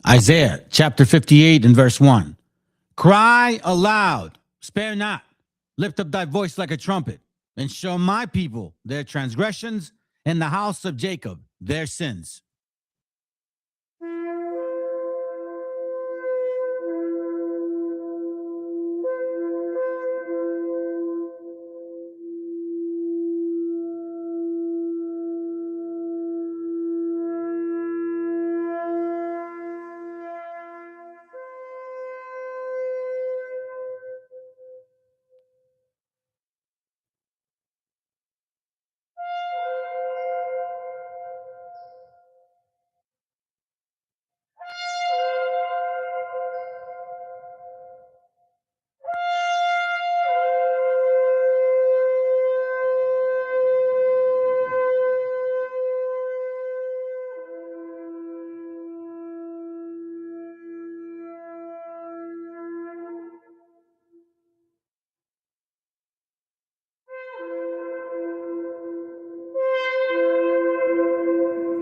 Isaiah chapter 58 and verse 1. Cry aloud, spare not, lift up thy voice like a trumpet, and show my people their transgressions, and the house of Jacob their sins.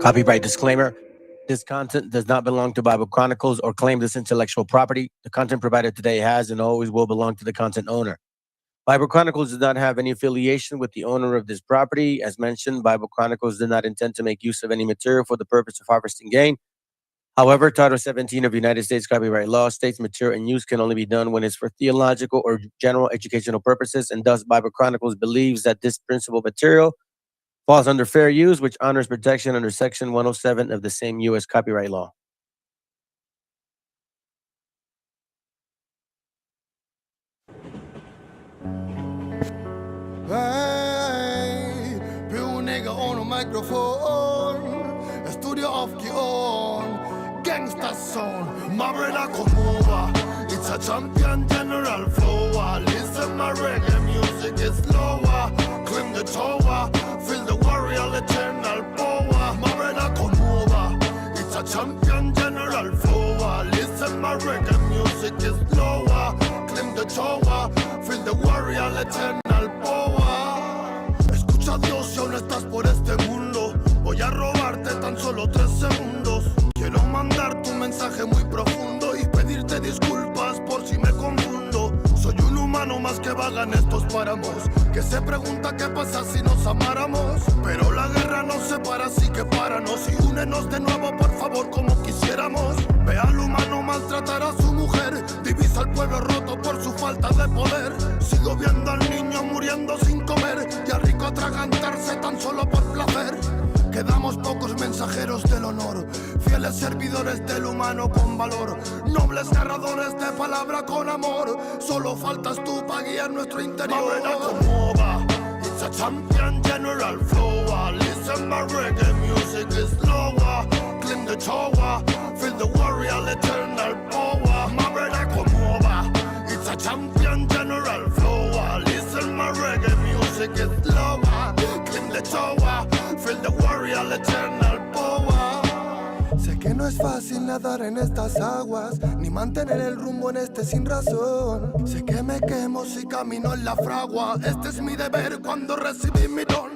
Copyright disclaimer. This content does not belong to Bible Chronicles or claim this intellectual property. The content provided today has and always will belong to the content owner. Bible Chronicles does not have any affiliation with the owner of this property. As mentioned, Bible Chronicles did not intend to make use of any material for the purpose of harvesting gain. However, Title 17 of United States copyright law states material and use can only be done when it's for theological or general educational purposes, and thus Bible Chronicles believes that this principal material falls under fair use, which honors protection under Section 107 of the same U.S. copyright law. Hey, pure nigga on a microphone, studio of your own, gangsta song, Marina Komova. It's a champion general flow. Listen, my reggae music is lower. Climb the tower, feel the warrior eternal power. Marina Komova. It's a champion general flow. Listen, my reggae music is lower. Climb the tower, feel the warrior eternal power. Escucha a Dios si aún estás por este mundo. Voy a robarte tan solo 3 segundos. Quiero mandarte un mensaje muy profundo y pedirte disculpas por si me confundo. Soy un humano más que vaga en estos páramos, que se pregunta qué pasa si nos amáramos. Pero la guerra nos separa, así que páranos y únenos de nuevo, por favor, como quisiéramos. Ve al humano maltratar a su mujer, divisa al pueblo roto por su falta de poder. Sigo viendo al niño muriendo sin comer y al rico atragantarse tan solo por placer. Quedamos pocos mensajeros del honor, fieles servidores del humano con valor, nobles narradores de palabra con amor. Solo faltas tú para guiar nuestro interior. It's a champion general flow. Listen, my reggae music is lower. Climb the tower, feel the warrior eternal power. Marina Komova. It's a champion general flow. Listen, my reggae music is lower. Climb the tower, feel the warrior eternal power. Sé que no es fácil nadar en estas aguas, ni mantener el rumbo en este sin razón. Sé que me quemo si camino en la fragua. Este es mi deber cuando recibí mi don.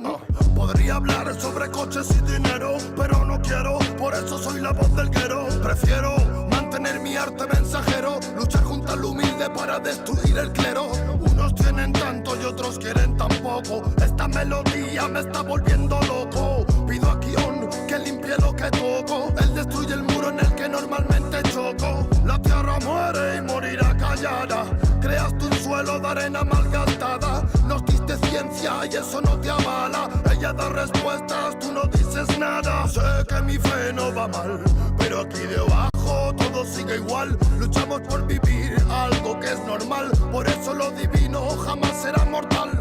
Podría hablar sobre coches y dinero, pero no quiero, por eso soy la voz del guero. Prefiero mantener mi arte mensajero, luchar junto al humilde para destruir el clero. Unos tienen tanto y otros quieren tan poco. Esta melodía me está volviendo loco. Pido a Kion que limpie lo que toco. Él destruye el muro en el que normalmente choco. La tierra muere y morirá callada. Creaste un suelo de arena malgastada. Nos diste ciencia y eso no te avala. Ella da respuestas, tú no dices nada. Sé que mi fe no va mal, pero aquí debajo todo sigue igual. Luchamos por vivir algo que es normal. Por eso lo divino jamás será mortal.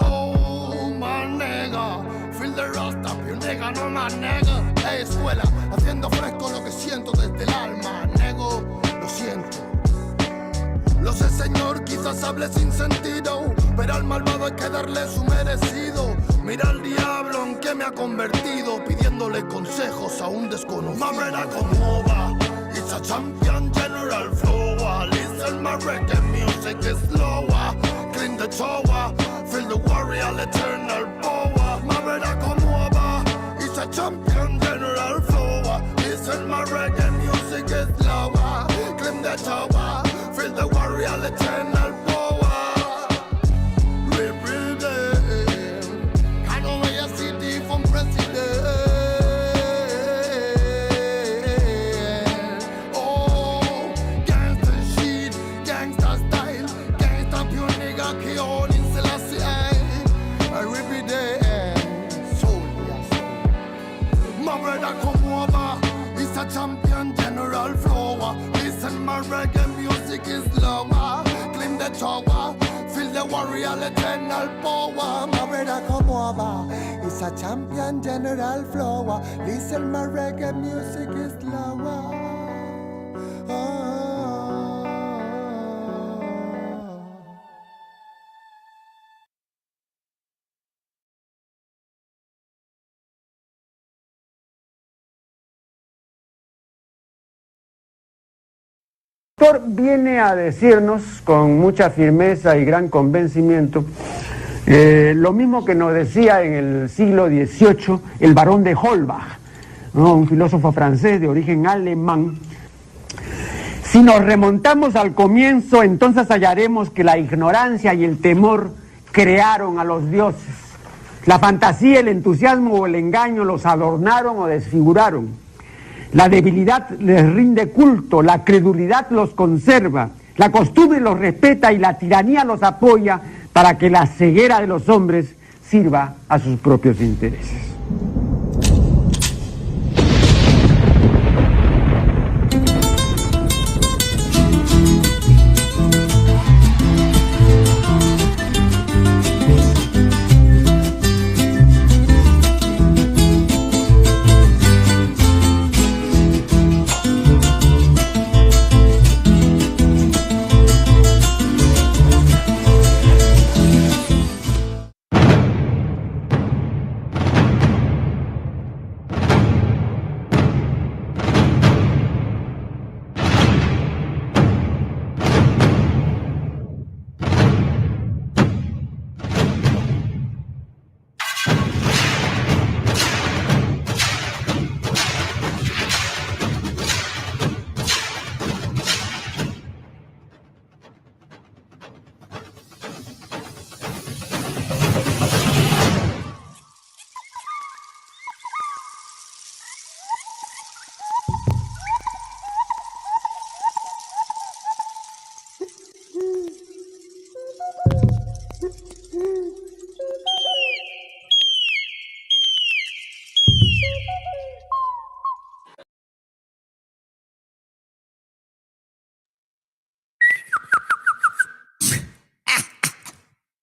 Oh, my nigga, feel the rasta, pure nigga, no my nigga. Hey, escuela, haciendo fresco lo que siento desde el alma. Nego, lo siento. Lo sé, señor, quizás hable sin sentido, pero al malvado hay que darle su merecido. Mira al diablo en que me ha convertido, pidiéndole consejos a un desconocido. Marina Komova, it's a champion general flow. Listen, my reggae music is lower. Clean the tower, feel the warrior eternal power. Marina Komova, it's a champion general flow. Listen, my reggae music champion general flower. Listen, my reggae music is lower. Claim the tower, feel the warrior eternal power. My brother come over, it's a champion general flower. Listen, my reggae music is lower. El autor viene a decirnos con mucha firmeza y gran convencimiento lo mismo que nos decía en el siglo XVIII el barón de Holbach, ¿no? Un filósofo francés de origen alemán. Si nos remontamos al comienzo, entonces hallaremos que la ignorancia y el temor crearon a los dioses. La fantasía, el entusiasmo o el engaño los adornaron o desfiguraron. La debilidad les rinde culto, la credulidad los conserva, la costumbre los respeta y la tiranía los apoya para que la ceguera de los hombres sirva a sus propios intereses.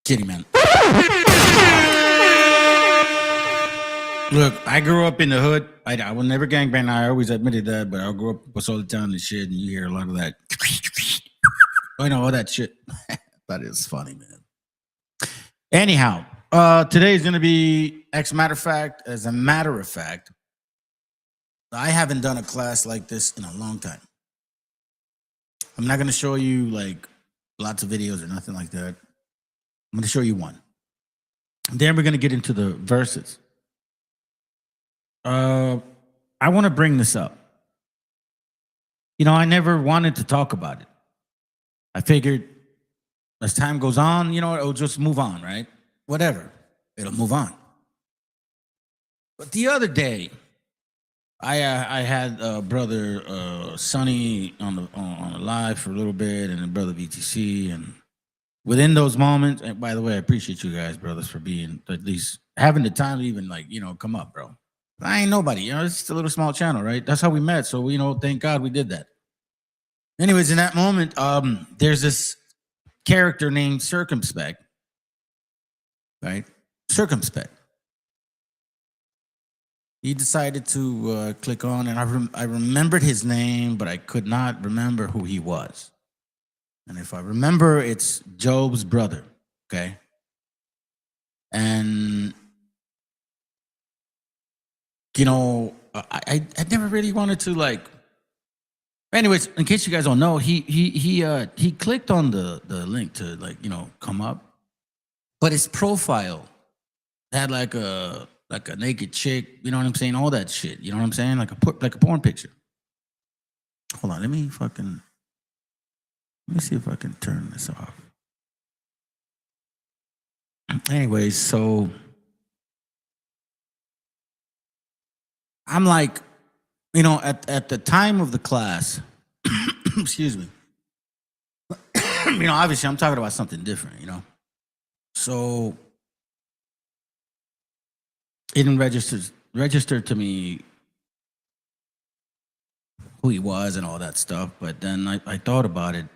Kidding, man. Look, I grew up in the hood. I will never gangbang. I always admitted that, but I grew up with all the time and shit, and you hear a lot of that. I know all that shit. That is funny, man. Anyhow, today is going to be, as a matter of fact, I haven't done a class like this in a long time. I'm not going to show you like lots of videos or nothing like that. I'm going to show you one. Then we're going to get into the verses. I want to bring this up. You know, I never wanted to talk about it. I figured as time goes on, you know, it'll just move on, right? Whatever. It'll move on. But the other day, I had brother Sonny on the live for a little bit, and then brother VTC, and within those moments, and by the way, I appreciate you guys, brothers, for being at least having the time to even like, you know, come up, bro. I ain't nobody, you know, it's just a little small channel, right? That's how we met. So, you know, thank God we did that. Anyways, in that moment, there's this character named Circumspect, right? Circumspect. He decided to click on, and I remembered his name, but I could not remember who he was. And if I remember, it's Job's brother, okay? And, you know, I never really wanted to like, anyways, in case you guys don't know, he clicked on the link to like, you know, come up, but his profile had like a naked chick, you know what I'm saying? All that shit, you know what I'm saying? Like a porn picture. Hold on, let me see if I can turn this off. Anyways, so I'm like, you know, at the time of the class, excuse me, you know, obviously I'm talking about something different, you know? So it registered to me who he was and all that stuff. But then I thought about it.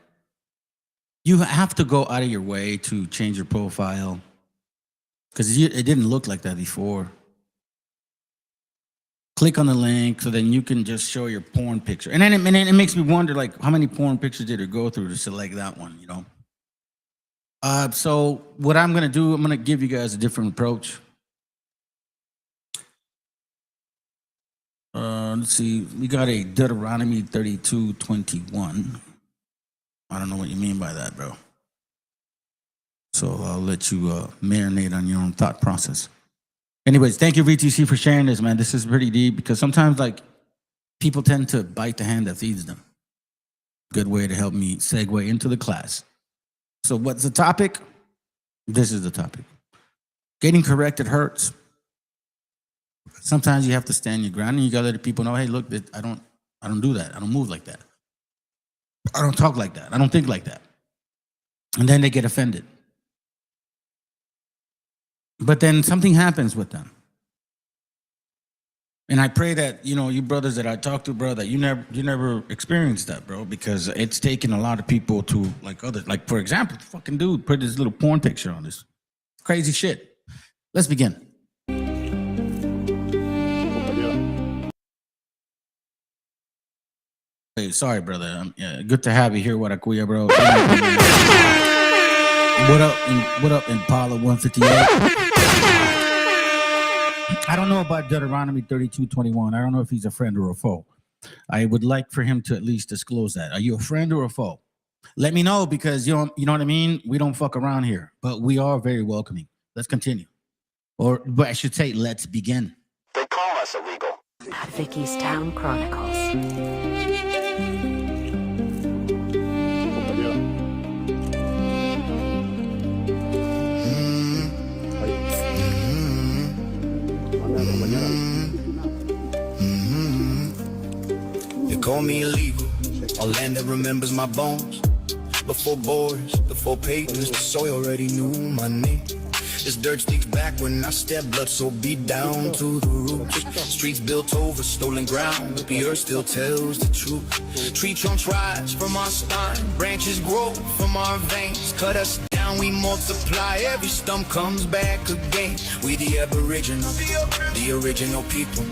You have to go out of your way to change your profile because it didn't look like that before. Click on the link so then you can just show your porn picture. And then it makes me wonder, like, how many porn pictures did it go through to select that one, you know? So what I'm going to do, I'm going to give you guys a different approach. Let's see. We got a Deuteronomy 32:21. I don't know what you mean by that, bro. So I'll let you marinate on your own thought process. Anyways, thank you, VTC, for sharing this, man. This is pretty deep because sometimes, like, people tend to bite the hand that feeds them. Good way to help me segue into the class. So what's the topic? This is the topic. Getting corrected hurts. Sometimes you have to stand your ground and you gotta let people know, hey, look, I don't do that. I don't move like that. I don't talk like that. I don't think like that. And then they get offended. But then something happens with them. And I pray that, you know, you brothers that I talk to, bro, that you never experienced that, bro, because it's taken a lot of people to, like, others. Like, for example, the fucking dude put this little porn picture on this. Crazy shit. Let's begin. Hey, sorry, brother. Yeah, good to have you here, Warakuya, bro. What up, Impala 158? I don't know about Deuteronomy 32:21. I don't know if he's a friend or a foe. I would like for him to at least disclose that. Are you a friend or a foe? Let me know because you know what I mean? We don't fuck around here, but we are very welcoming. Let's continue. But I should say, let's begin. They call us illegal. Vicky's Town Chronicles. They call me illegal, a land that remembers my bones. Before boys, before papers, the soil already knew my name. This dirt sticks back when I step, blood so beat down to the roots. Streets built over stolen ground, but the earth still tells the truth. Tree trunks rise from our spine, branches grow from our veins. Cut us down, we multiply, every stump comes back again. We the aboriginal, the original people.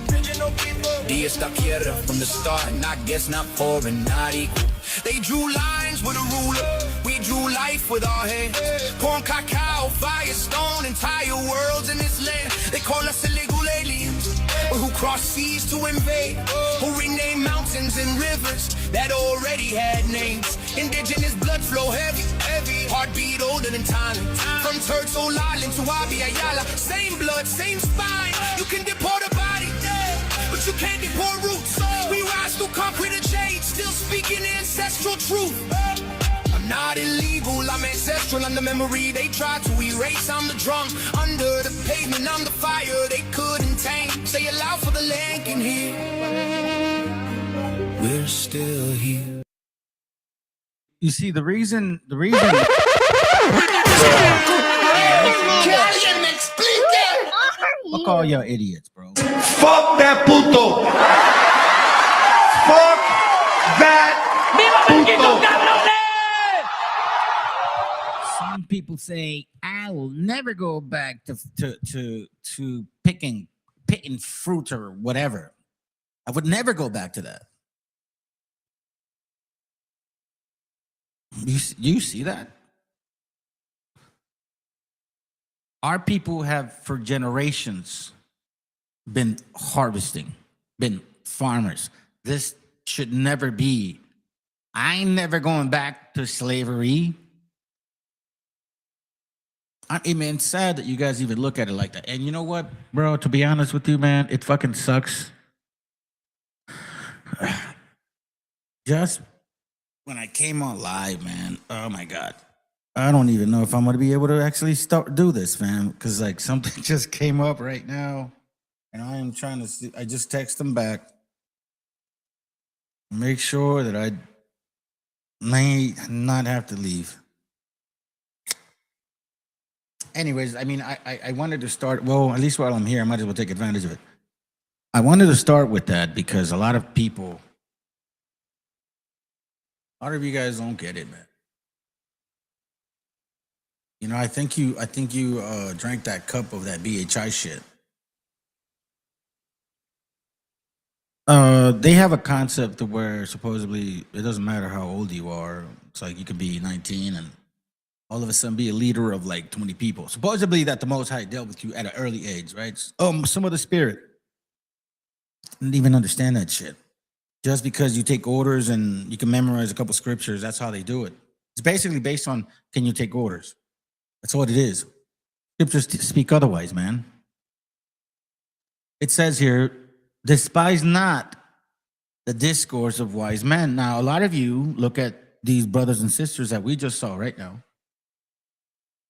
The esta tierra from the start, and I guess not foreign, not equal. They drew lines with a ruler, we drew life with our hands. Corn, cacao, fire, stone, entire worlds in this land. They call us illegal aliens, but who cross seas to invade, who rename mountains and rivers that already had names. Indigenous blood flow heavy, heartbeat older than time. From Turtle Island to Abiyala, same blood, same spine. You can deport a body, but you can't deport roots. We rise through concrete and shade, still speaking ancestral truth. I'm not illegal, I'm ancestral. I'm the memory they tried to erase. I'm the drum under the pavement, I'm the fire they couldn't tame. Say it loud for the land can hear. We're still here. You see, the reason. Fuck all y'all idiots, bro. Fuck that puto. Fuck that puto. Some people say I will never go back to picking fruit or whatever. I would never go back to that. You see that? Our people have for generations been harvesting, been farmers. This should never be. I ain't never going back to slavery. I mean, it's sad that you guys even look at it like that. And you know what, bro, to be honest with you, man, it fucking sucks. Just when I came on live, man, oh my God. I don't even know if I'm going to be able to actually do this, man, because like something just came up right now and I am trying to see. I just text them back. Make sure that I may not have to leave. Anyways, I mean, I wanted to start, well, at least while I'm here, I might as well take advantage of it. I wanted to start with that because a lot of people A lot of you guys don't get it, man. You know, I think you drank that cup of that BHI shit. They have a concept of where supposedly it doesn't matter how old you are. It's like you could be 19 and all of a sudden be a leader of like 20 people. Supposedly that the Most High dealt with you at an early age, right? Some of the spirit didn't even understand that shit. Just because you take orders and you can memorize a couple scriptures, that's how they do it. It's basically based on, can you take orders? That's what it is. Scriptures speak otherwise, man. It says here, despise not the discourse of wise men. Now, a lot of you look at these brothers and sisters that we just saw right now,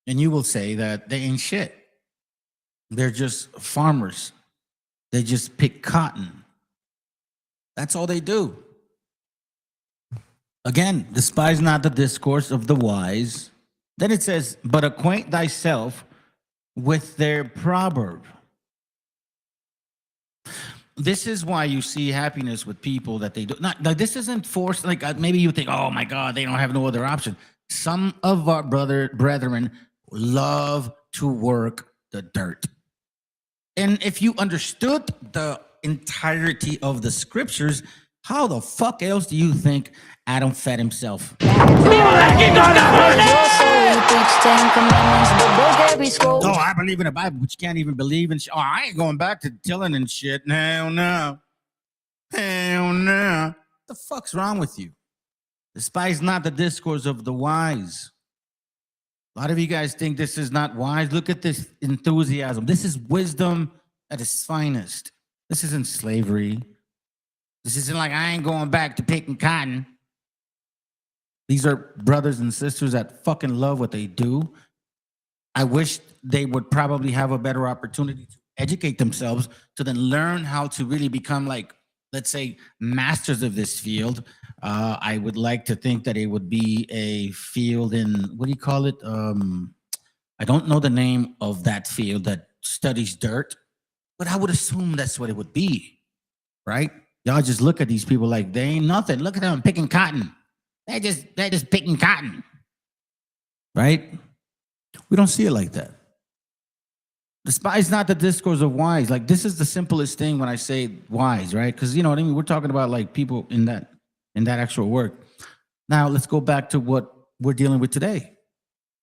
and you will say that they ain't shit. They're just farmers. They just pick cotton. That's all they do. Again, despise not the discourse of the wise. Then it says, but acquaint thyself with their proverb. This is why you see happiness with people that they do not. Like, this isn't forced. Like maybe you think, oh my God, they don't have no other option. Some of our brethren love to work the dirt. And if you understood the entirety of the scriptures, how the fuck else do you think Adam fed himself? Oh, I believe in the Bible, but you can't even believe in shit. Oh, I ain't going back to tilling and shit. Hell no. Hell no. What the fuck's wrong with you? Despise not the discourse of the wise. A lot of you guys think this is not wise. Look at this enthusiasm. This is wisdom at its finest. This isn't slavery. This isn't like, I ain't going back to picking cotton. These are brothers and sisters that fucking love what they do. I wish they would probably have a better opportunity to educate themselves to then learn how to really become, like, let's say, masters of this field. I would like to think that it would be a field in, what do you call it? I don't know the name of that field that studies dirt, but I would assume that's what it would be, right? Y'all just look at these people like they ain't nothing. Look at them picking cotton. They're just picking cotton, right? We don't see it like that. Despise not the discourse of wise. Like, this is the simplest thing when I say wise, right? Because, you know what I mean? We're talking about like people in that actual work. Now, let's go back to what we're dealing with today.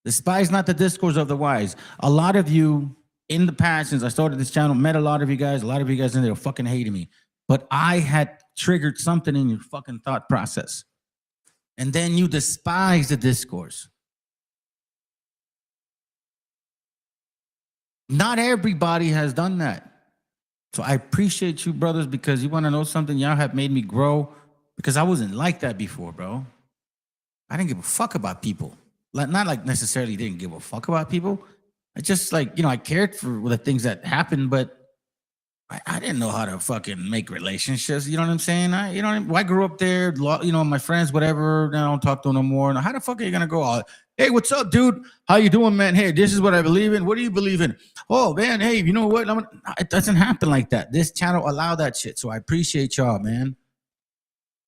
Despise not the discourse of the wise. A lot of you in the past, since I started this channel, met a lot of you guys in there fucking hating me. But I had triggered something in your fucking thought process. And then you despise the discourse. Not everybody has done that. So I appreciate you, brothers, because you want to know something? Y'all have made me grow, because I wasn't like that before, bro. I didn't give a fuck about people. Like, not like necessarily didn't give a fuck about people. I just, like, you know, I cared for the things that happened, but I didn't know how to fucking make relationships. You know what I'm saying? I grew up there, you know, my friends, whatever. I don't talk to them no more. Now, how the fuck are you going to go? Hey, what's up, dude? How you doing, man? Hey, this is what I believe in. What do you believe in? Oh, man, hey, you know what? It doesn't happen like that. This channel allowed that shit. So I appreciate y'all, man.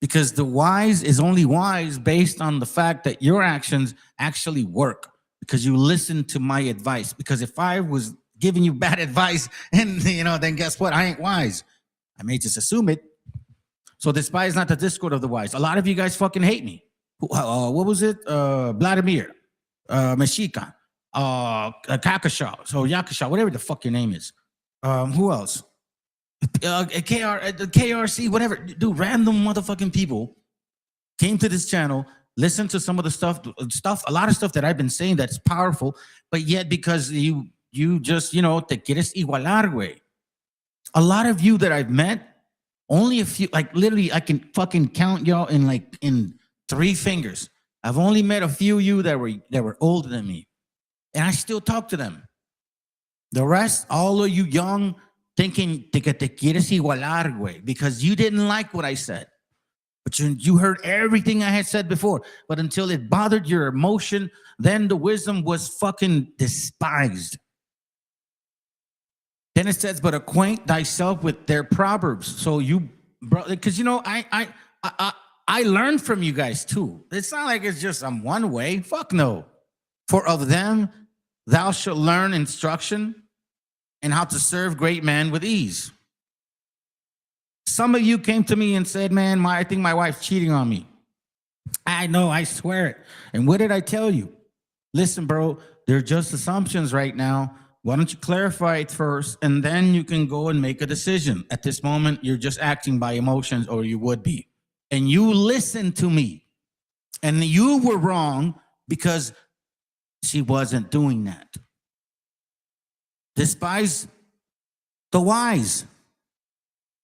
Because the wise is only wise based on the fact that your actions actually work. Because you listen to my advice. Because if I was giving you bad advice, and you know, then guess what? I ain't wise. I may just assume it. So despise not the discord of the wise. A lot of you guys fucking hate me. What was it? Vladimir, MESHIACHA, Kakasha, so Yakasha, whatever the fuck your name is. Who else? KRC, whatever. Dude, random motherfucking people came to this channel, listened to some of the stuff, a lot of stuff that I've been saying that's powerful, but yet because you just, you know, te quieres igualar, güey. A lot of you that I've met, only a few, like literally I can fucking count y'all in 3 fingers. I've only met a few of you that were older than me, and I still talk to them. The rest, all of you young, thinking que te quieres igualar, güey, because you didn't like what I said. But you heard everything I had said before. But until it bothered your emotion, then the wisdom was fucking despised. Then it says, but acquaint thyself with their proverbs. So you, because you know, I learned from you guys too. It's not like it's just I'm one way. Fuck no. For of them thou shalt learn instruction and how to serve great men with ease. Some of you came to me and said, man, I think my wife's cheating on me. I know, I swear it. And what did I tell you? Listen, bro, they're just assumptions right now. Why don't you clarify it first, and then you can go and make a decision. At this moment, you're just acting by emotions, or you would be. And you listened to me. And you were wrong because she wasn't doing that. Despise the wise.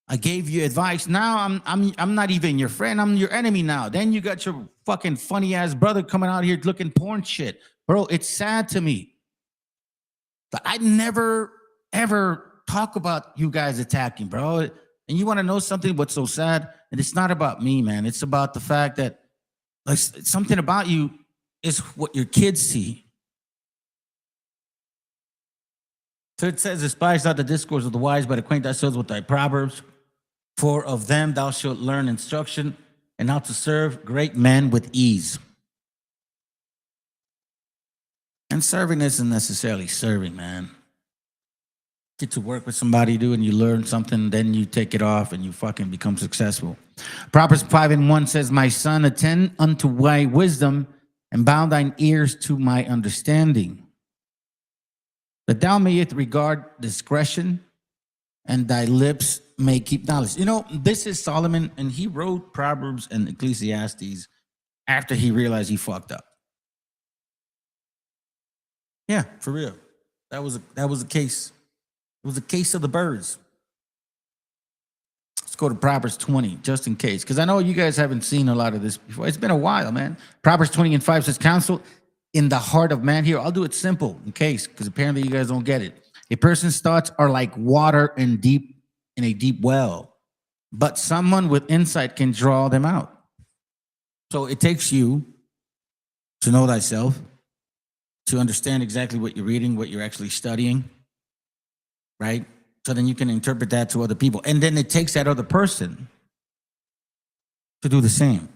I gave you advice. Now I'm not even your friend. I'm your enemy now. Then you got your fucking funny ass brother coming out here looking porn shit. Bro, it's sad to me. But I never, ever talk about you guys attacking, bro. And you want to know something what's so sad? And it's not about me, man. It's about the fact that like something about you is what your kids see. So it says, despise not the discourse of the wise, but acquaint thyself with thy proverbs. For of them thou shalt learn instruction, and how to serve great men with ease. And serving isn't necessarily serving, man. Get to work with somebody, dude, and you learn something, then you take it off and you fucking become successful. Proverbs 5:1 says, my son, attend unto my wisdom, and bow thine ears to my understanding, that thou mayest regard discretion, and thy lips may keep knowledge. You know, this is Solomon, and he wrote Proverbs and Ecclesiastes after he realized he fucked up. Yeah, for real. That was a case. It was a case of the birds. Let's go to Proverbs 20, just in case, because I know you guys haven't seen a lot of this before. It's been a while, man. Proverbs 20:5 says, counsel in the heart of man. Here, I'll do it simple in case, because apparently you guys don't get it. A person's thoughts are like water in a deep well, but someone with insight can draw them out. So it takes you to know thyself, to understand exactly what you're reading, what you're actually studying, right? So then you can interpret that to other people. And then it takes that other person to do the same,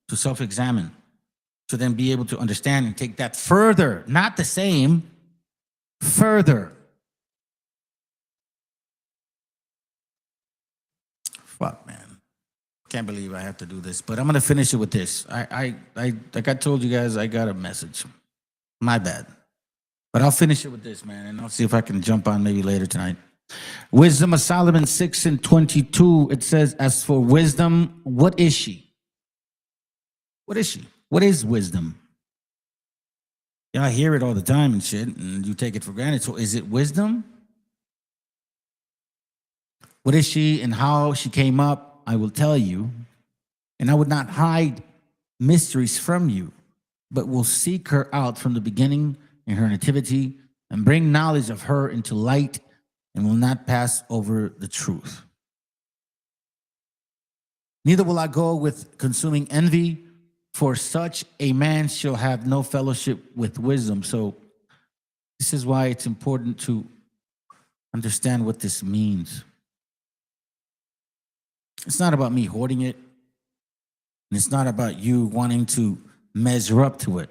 to self-examine, to then be able to understand and take that further, not the same, further. Fuck, man. Can't believe I have to do this, but I'm going to finish it with this. I like I told you guys, I got a message. My bad. But I'll finish it with this, man, and I'll see if I can jump on maybe later tonight. Wisdom of Solomon 6:22, it says, as for wisdom, what is she? What is she? What is wisdom? Yeah, I hear it all the time and shit, and you take it for granted. So is it wisdom? What is she and how she came up, I will tell you, and I would not hide mysteries from you, but will seek her out from the beginning in her nativity and bring knowledge of her into light, and will not pass over the truth. Neither will I go with consuming envy, for such a man shall have no fellowship with wisdom. So this is why it's important to understand what this means. It's not about me hoarding it, and it's not about you wanting to measure up to it.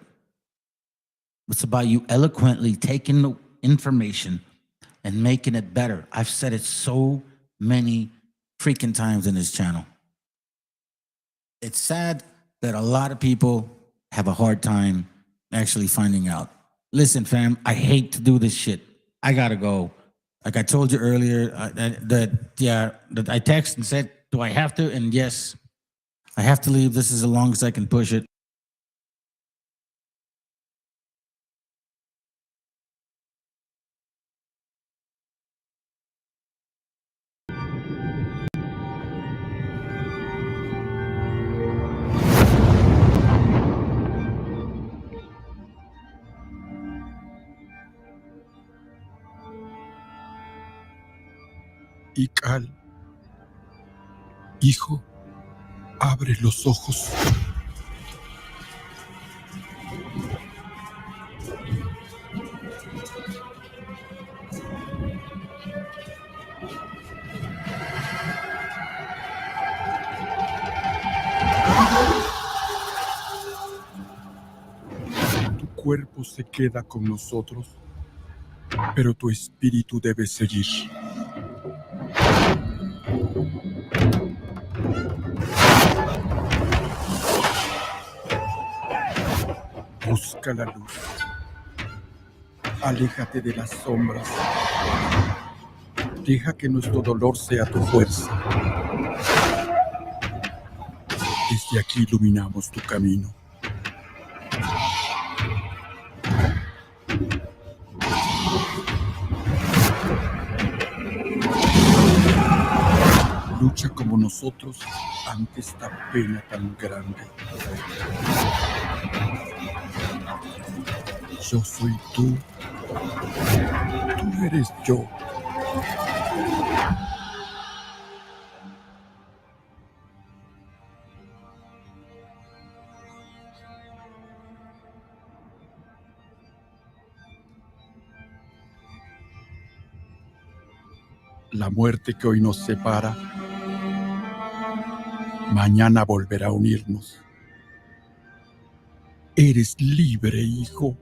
It's about you eloquently taking the information and making it better. I've said it so many freaking times in this channel. It's sad that a lot of people have a hard time actually finding out. Listen, fam, I hate to do this shit. I gotta go. Like I told you earlier, that I texted and said, do I have to? And yes, I have to leave. This is as long as I can push it. Y Cal, hijo, abre los ojos. cuerpo se queda con nosotros, pero tu espíritu debe seguir. Busca la luz. Aléjate de las sombras. Deja que nuestro dolor sea tu fuerza. Desde aquí iluminamos tu camino. Lucha como nosotros ante esta pena tan grande. Yo soy tú. Tú eres yo. La muerte que hoy nos separa, mañana volverá a unirnos. Eres libre, hijo.